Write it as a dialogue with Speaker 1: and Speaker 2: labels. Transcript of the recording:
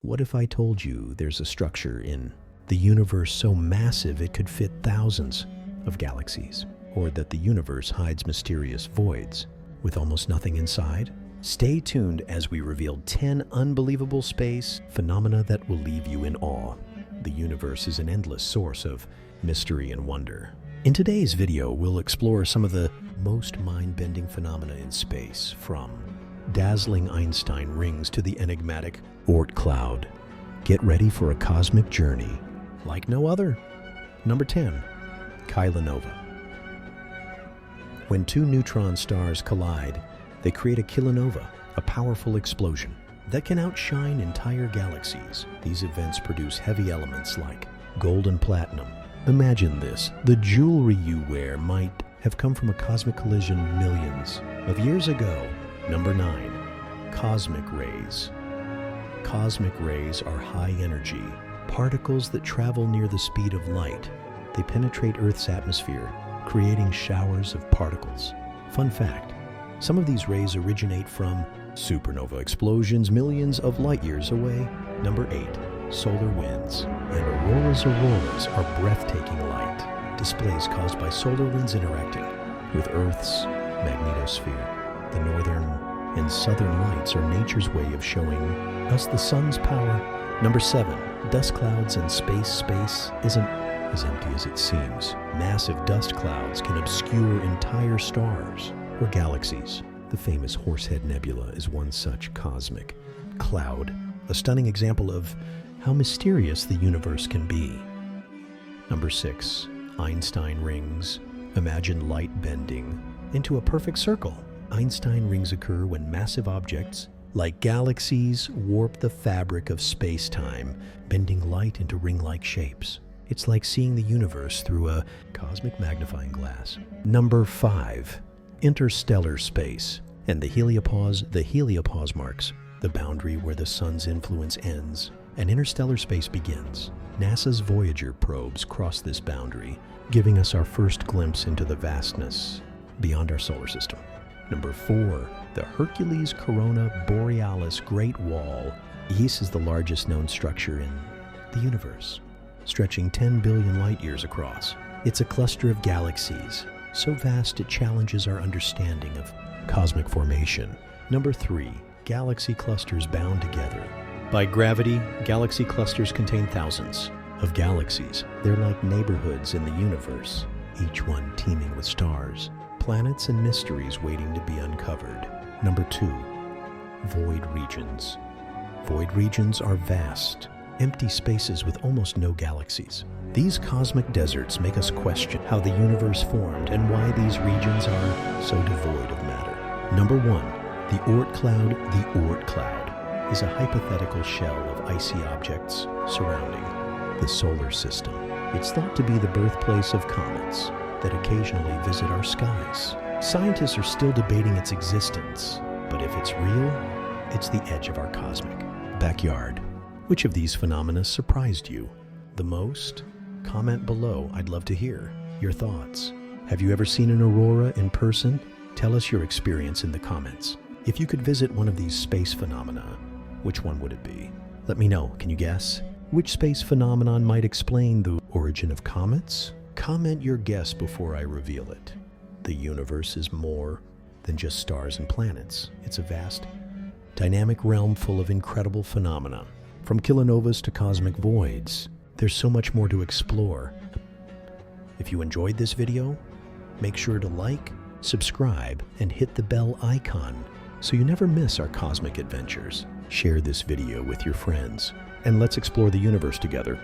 Speaker 1: What if I told you there's a structure in the universe so massive it could fit thousands of galaxies? Or that the universe hides mysterious voids with almost nothing inside? Stay tuned as we reveal 10 unbelievable space phenomena that will leave you in awe. The universe is an endless source of mystery and wonder. In today's video, we'll explore some of the most mind-bending phenomena in space, from dazzling Einstein rings to the enigmatic Oort cloud. Get ready for a cosmic journey like no other. Number 10. Kilonova. When two neutron stars collide, they create a kilonova, a powerful explosion that can outshine entire galaxies. These events produce heavy elements like gold and platinum. Imagine this: the jewelry you wear might have come from a cosmic collision millions of years ago. Number 9. Cosmic rays. Cosmic rays are high-energy particles that travel near the speed of light. They penetrate Earth's atmosphere, creating showers of particles. Fun fact: some of these rays originate from supernova explosions millions of light years away. Number 8. Solar winds. And auroras are breathtaking light displays caused by solar winds interacting with Earth's magnetosphere. The northern and southern lights are nature's way of showing us the sun's power. Number 7. Dust clouds in space. Space isn't as empty as it seems. Massive dust clouds can obscure entire stars or galaxies. The famous Horsehead Nebula is one such cosmic cloud, a stunning example of how mysterious the universe can be. Number 6. Einstein rings. Imagine light bending into a perfect circle. Einstein rings occur when massive objects, like galaxies, warp the fabric of space-time, bending light into ring-like shapes. It's like seeing the universe through a cosmic magnifying glass. Number 5. Interstellar space. And the Heliopause. The Heliopause marks the boundary where the sun's influence ends and interstellar space begins. NASA's Voyager probes cross this boundary, giving us our first glimpse into the vastness beyond our solar system. Number 4. The Hercules-Corona Borealis Great Wall. This is the largest known structure in the universe, stretching 10 billion light-years across. It's a cluster of galaxies, so vast it challenges our understanding of cosmic formation. Number 3. Galaxy clusters bound together by gravity. Galaxy clusters contain thousands of galaxies. They're like neighborhoods in the universe, each one teeming with stars, planets, and mysteries waiting to be uncovered. Number 2. Void regions. Void regions are vast, empty spaces with almost no galaxies. These cosmic deserts make us question how the universe formed and why these regions are so devoid of matter. Number 1. The Oort cloud. The Oort cloud is a hypothetical shell of icy objects surrounding the solar system. It's thought to be the birthplace of comets that occasionally visit our skies. Scientists are still debating its existence, but if it's real, it's the edge of our cosmic backyard. Which of these phenomena surprised you the most? Comment below. I'd love to hear your thoughts. Have you ever seen an aurora in person? Tell us your experience in the comments. If you could visit one of these space phenomena, which one would it be? Let me know. Can you guess? Which space phenomenon might explain the origin of comets? Comment your guess before I reveal it. The universe is more than just stars and planets. It's a vast, dynamic realm full of incredible phenomena. From kilonovas to cosmic voids, there's so much more to explore. If you enjoyed this video, make sure to like, subscribe, and hit the bell icon so you never miss our cosmic adventures. Share this video with your friends, and let's explore the universe together.